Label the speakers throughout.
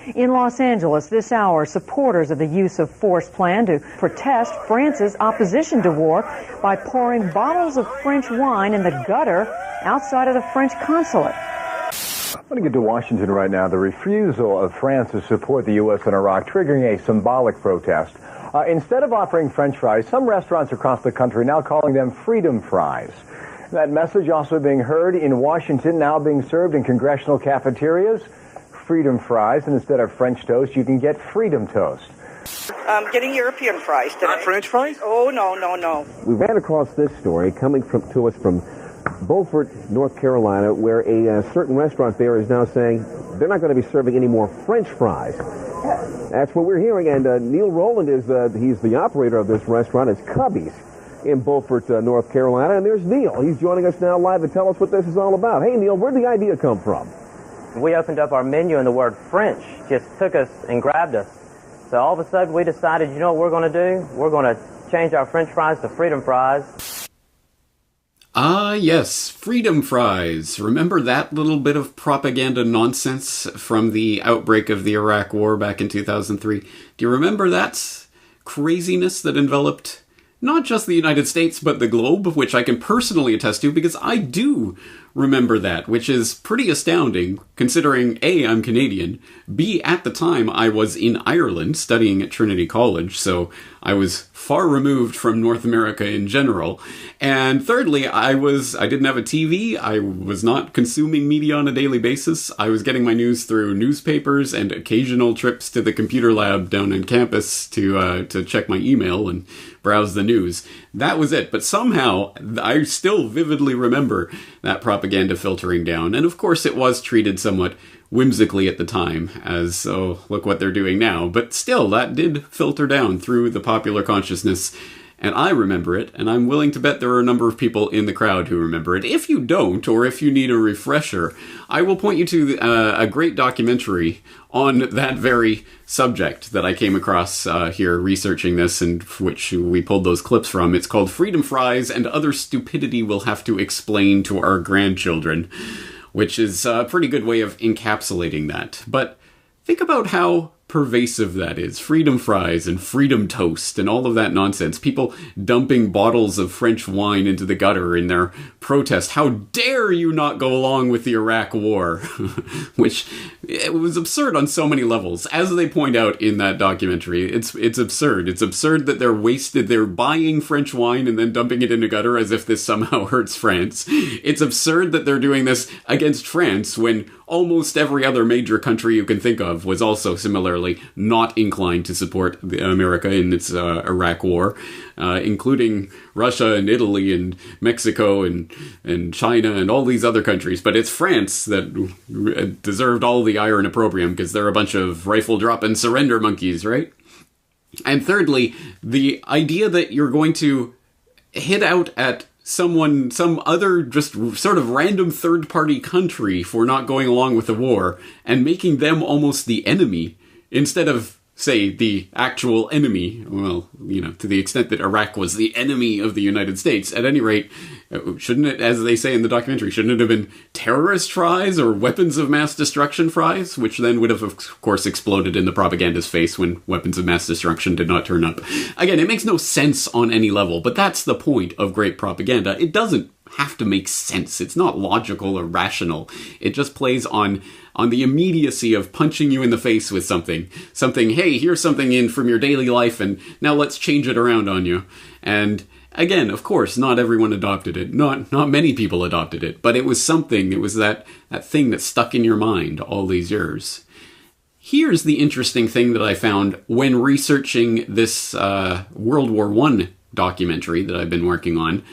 Speaker 1: In Los Angeles this hour, supporters of the use of force plan to protest France's opposition to war by pouring bottles of French wine in the gutter outside of the French consulate.
Speaker 2: I want to get to Washington right now. The refusal of France to support the U.S. in Iraq triggering a symbolic protest. Instead of offering French fries, some restaurants across the country now calling them freedom fries. That message also being heard in Washington, now being served in congressional cafeterias. Freedom fries, and instead of French toast, you can get freedom toast.
Speaker 3: I'm getting European fries today.
Speaker 2: Not French fries?
Speaker 3: Oh, no.
Speaker 4: We ran across this story coming to us from Beaufort, North Carolina, where a certain restaurant there is now saying they're not going to be serving any more French fries. That's what we're hearing, and Neil Rowland is he's the operator of this restaurant. It's Cubby's in Beaufort, North Carolina, and there's Neil. He's joining us now live to tell us what this is all about. Hey, Neil, where'd the idea come from?
Speaker 5: We opened up our menu and the word French just took us and grabbed us. So all of a sudden we decided, you know what we're going to do? We're going to change our French fries to freedom fries.
Speaker 6: Ah, yes, freedom fries. Remember that little bit of propaganda nonsense from the outbreak of the Iraq War back in 2003? Do you remember that craziness that enveloped not just the United States, but the globe, which I can personally attest to because I do remember that, which is pretty astounding, considering A, I'm Canadian, B, at the time I was in Ireland studying at Trinity College, so I was far removed from North America in general, and thirdly, I didn't have a TV, I was not consuming media on a daily basis, I was getting my news through newspapers and occasional trips to the computer lab down on campus to check my email and browse the news. That was it, but somehow I still vividly remember that propaganda filtering down, and of course it was treated somewhat whimsically at the time as, oh, look what they're doing now, but still, that did filter down through the popular consciousness, and I remember it, and I'm willing to bet there are a number of people in the crowd who remember it. If you don't, or if you need a refresher, I will point you to a great documentary on that very subject that I came across here researching this, and which we pulled those clips from. It's called Freedom Fries and Other Stupidity We'll Have to Explain to Our Grandchildren, which is a pretty good way of encapsulating that. But think about how pervasive that is. Freedom fries and freedom toast and all of that nonsense. People dumping bottles of French wine into the gutter in their protest. How dare you not go along with the Iraq War? Which, it was absurd on so many levels. As they point out in that documentary, it's absurd. It's absurd that they're buying French wine and then dumping it in a gutter as if this somehow hurts France. It's absurd that they're doing this against France when almost every other major country you can think of was also similarly not inclined to support America in its Iraq war, including Russia and Italy and Mexico and China and all these other countries. But it's France that deserved all the ire and opprobrium because they're a bunch of rifle drop and surrender monkeys, right? And thirdly, the idea that you're going to hit out at some other just sort of random third-party country for not going along with the war and making them almost the enemy instead of, say, the actual enemy. Well, you know, to the extent that Iraq was the enemy of the United States. At any rate, shouldn't it, as they say in the documentary, shouldn't it have been terrorist fries or weapons of mass destruction fries? Which then would have, of course, exploded in the propaganda's face when weapons of mass destruction did not turn up. Again, it makes no sense on any level, but that's the point of great propaganda. It doesn't have to make sense. It's not logical or rational. It just plays on the immediacy of punching you in the face with something, hey, here's something in from your daily life, and now let's change it around on you. And again, of course, not everyone adopted it. Not many people adopted it, but it was something. It was that thing that stuck in your mind all these years. Here's the interesting thing that I found when researching this World War I documentary that I've been working on.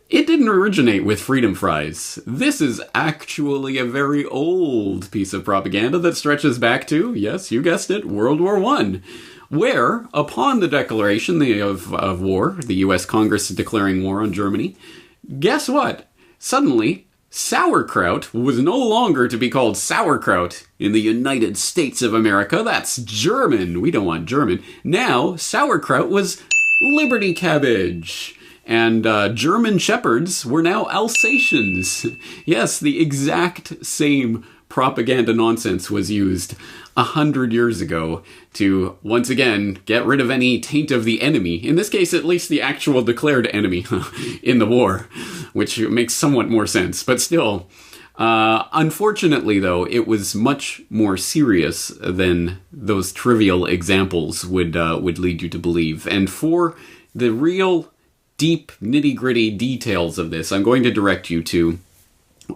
Speaker 6: It didn't originate with freedom fries. This is actually a very old piece of propaganda that stretches back to, yes, you guessed it, World War I, where, upon the declaration of war, the U.S. Congress declaring war on Germany, guess what? Suddenly, sauerkraut was no longer to be called sauerkraut in the United States of America. That's German. We don't want German. Now, sauerkraut was Liberty cabbage. And German shepherds were now Alsatians. Yes, the exact same propaganda nonsense was used 100 years ago to, once again, get rid of any taint of the enemy. In this case, at least the actual declared enemy in the war, which makes somewhat more sense. But still, unfortunately, though, it was much more serious than those trivial examples would lead you to believe. And for the real deep, nitty-gritty details of this, I'm going to direct you to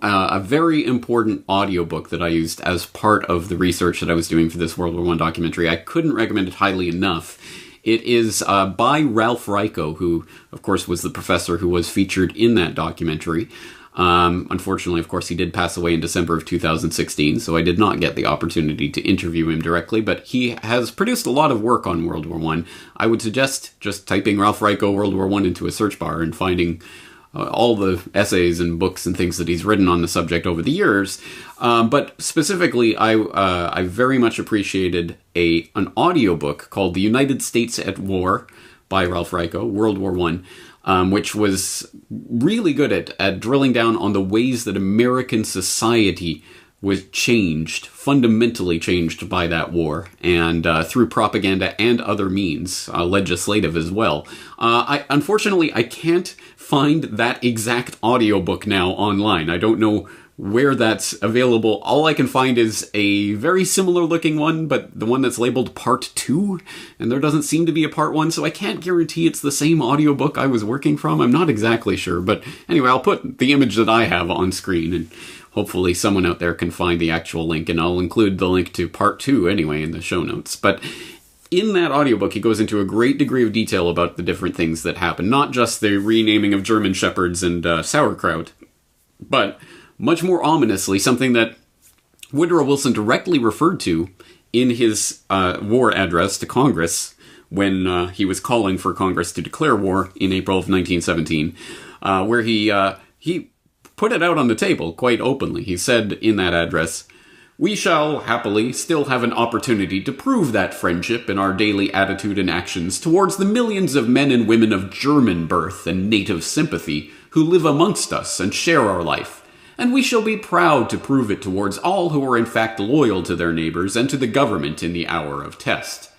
Speaker 6: a very important audiobook that I used as part of the research that I was doing for this World War I documentary. I couldn't recommend it highly enough. It is by Ralph Raico, who, of course, was the professor who was featured in that documentary. Unfortunately, of course, he did pass away in December of 2016, so I did not get the opportunity to interview him directly, but he has produced a lot of work on World War I. I would suggest just typing Ralph Raico World War I into a search bar and finding all the essays and books and things that he's written on the subject over the years. But specifically, I very much appreciated an audiobook called The United States at War by Ralph Raico, World War I, which was really good at drilling down on the ways that American society was fundamentally changed by that war, and through propaganda and other means, legislative as well. Unfortunately, I can't find that exact audiobook now online. I don't know where that's available. All I can find is a very similar looking one, but the one that's labeled Part 2, and there doesn't seem to be a Part 1, so I can't guarantee it's the same audiobook I was working from. I'm not exactly sure, but anyway, I'll put the image that I have on screen, and hopefully someone out there can find the actual link, and I'll include the link to Part 2 anyway in the show notes. But in that audiobook, he goes into a great degree of detail about the different things that happen, not just the renaming of German Shepherds and sauerkraut, but much more ominously, something that Woodrow Wilson directly referred to in his war address to Congress when he was calling for Congress to declare war in April of 1917, where he put it out on the table quite openly. He said in that address, "We shall, happily, still have an opportunity to prove that friendship in our daily attitude and actions towards the millions of men and women of German birth and native sympathy who live amongst us and share our life. And we shall be proud to prove it towards all who are in fact loyal to their neighbors and to the government in the hour of test.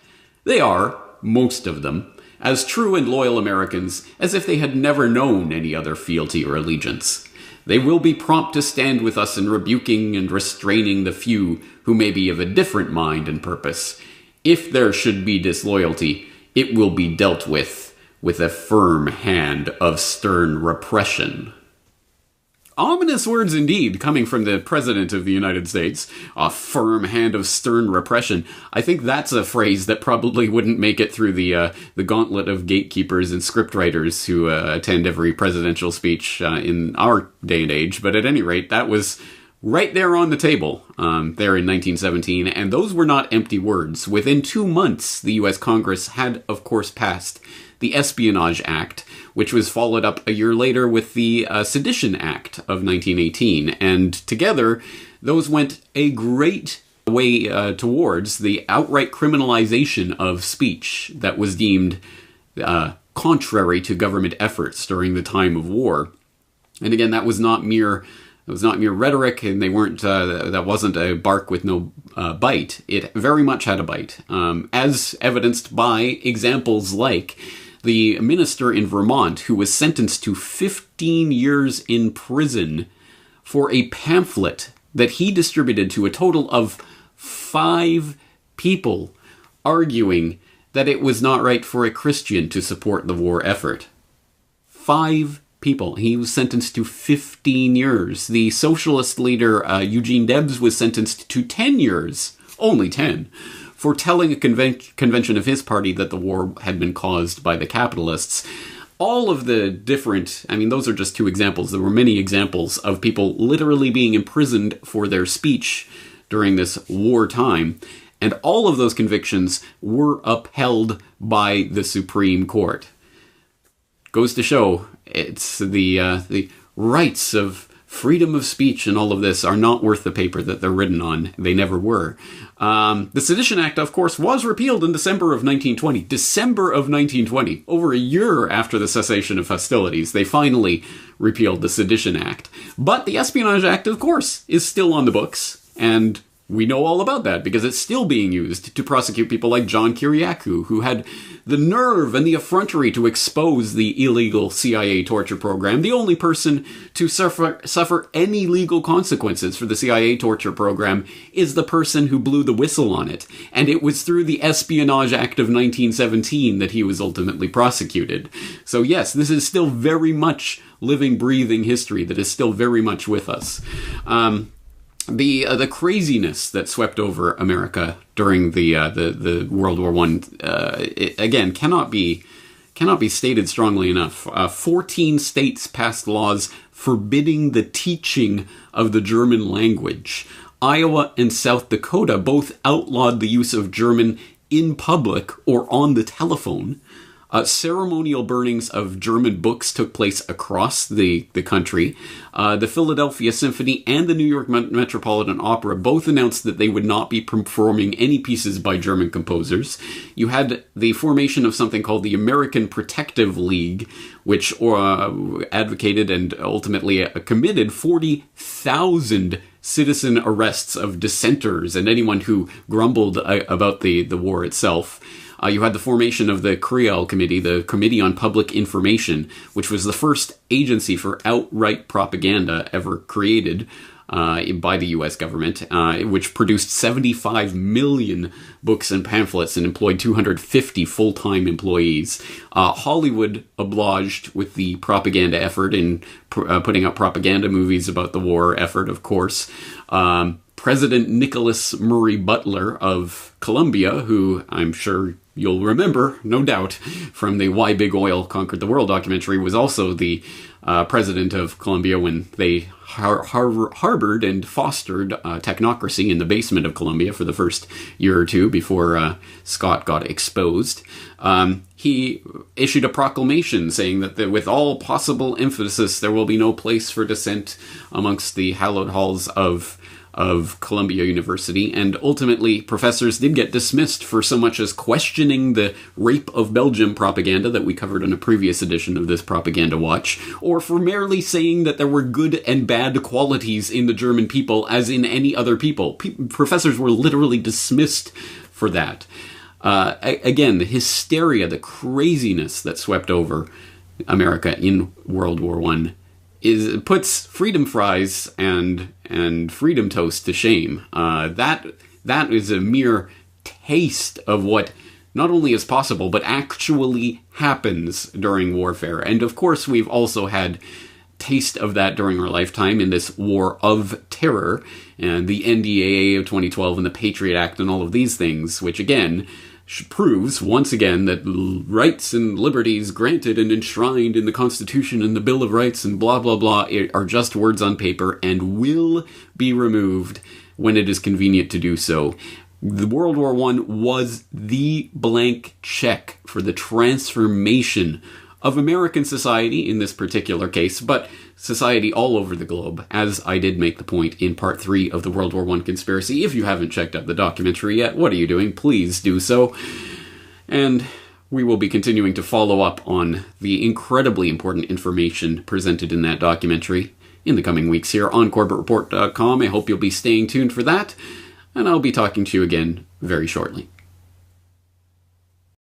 Speaker 6: They are, most of them, as true and loyal Americans as if they had never known any other fealty or allegiance. They will be prompt to stand with us in rebuking and restraining the few who may be of a different mind and purpose. If there should be disloyalty, it will be dealt with a firm hand of stern repression." Ominous words indeed, coming from the President of the United States. A firm hand of stern repression. I think that's a phrase that probably wouldn't make it through the gauntlet of gatekeepers and scriptwriters who attend every presidential speech in our day and age. But at any rate, that was right there on the table there in 1917, and those were not empty words. Within 2 months, the U.S. Congress had, of course, passed the Espionage Act, which was followed up a year later with the Sedition Act of 1918. And together, those went a great way towards the outright criminalization of speech that was deemed contrary to government efforts during the time of war. And again, that was not mere rhetoric, and they weren't. That wasn't a bark with no bite. It very much had a bite, as evidenced by examples like the minister in Vermont who was sentenced to 15 years in prison for a pamphlet that he distributed to a total of 5 people, arguing that it was not right for a Christian to support the war effort. 5 people. He was sentenced to 15 years. The socialist leader, Eugene Debs, was sentenced to 10 years, only 10, for telling a convention of his party that the war had been caused by the capitalists. All of the different, those are just 2 examples. There were many examples of people literally being imprisoned for their speech during this wartime, and all of those convictions were upheld by the Supreme Court. Goes to show, it's the rights of freedom of speech and all of this are not worth the paper that they're written on. They never were. The Sedition Act, of course, was repealed in December of 1920. December of 1920. Over a year after the cessation of hostilities, they finally repealed the Sedition Act. But the Espionage Act, of course, is still on the books. And we know all about that because it's still being used to prosecute people like John Kiriakou, who had the nerve and the effrontery to expose the illegal CIA torture program, the only person to suffer any legal consequences for the CIA torture program is the person who blew the whistle on it. And it was through the Espionage Act of 1917 that he was ultimately prosecuted. So yes, this is still very much living, breathing history that is still very much with us. The craziness that swept over America during the World War I, again, cannot be stated strongly enough. 14 states passed laws forbidding the teaching of the German language. Iowa and South Dakota both outlawed the use of German in public or on the telephone. Ceremonial burnings of German books took place across the country. The Philadelphia Symphony and the New York Metropolitan Opera both announced that they would not be performing any pieces by German composers. You had the formation of something called the American Protective League, which advocated and ultimately committed 40,000 citizen arrests of dissenters and anyone who grumbled about the war itself. You had the formation of the Creole Committee, the Committee on Public Information, which was the first agency for outright propaganda ever created by the U.S. government, which produced 75 million books and pamphlets and employed 250 full-time employees. Hollywood obliged with the propaganda effort in putting out propaganda movies about the war effort, of course. President Nicholas Murray Butler of Colombia, who I'm sure you'll remember, no doubt, from the Why Big Oil Conquered the World documentary, was also the president of Colombia when they harbored and fostered technocracy in the basement of Colombia for the first year or two before Scott got exposed. He issued a proclamation saying that with all possible emphasis there will be no place for dissent amongst the hallowed halls of Columbia University, and ultimately professors did get dismissed for so much as questioning the Rape of Belgium propaganda that we covered in a previous edition of this Propaganda Watch, or for merely saying that there were good and bad qualities in the German people as in any other people. Professors were literally dismissed for that. Again, the hysteria, the craziness that swept over America in World War I puts freedom fries and freedom toast to shame. That is a mere taste of what not only is possible, but actually happens during warfare. And of course, we've also had taste of that during our lifetime in this war of terror, and the NDAA of 2012 and the Patriot Act and all of these things, which again proves once again that rights and liberties granted and enshrined in the Constitution and the Bill of Rights and blah, blah, blah are just words on paper and will be removed when it is convenient to do so. The World War I was the blank check for the transformation of American society in this particular case, but society all over the globe, as I did make the point in part 3 of the World War I conspiracy. If you haven't checked out the documentary yet, what are you doing? Please do so. And we will be continuing to follow up on the incredibly important information presented in that documentary in the coming weeks here on CorbettReport.com. I hope you'll be staying tuned for that, and I'll be talking to you again very shortly.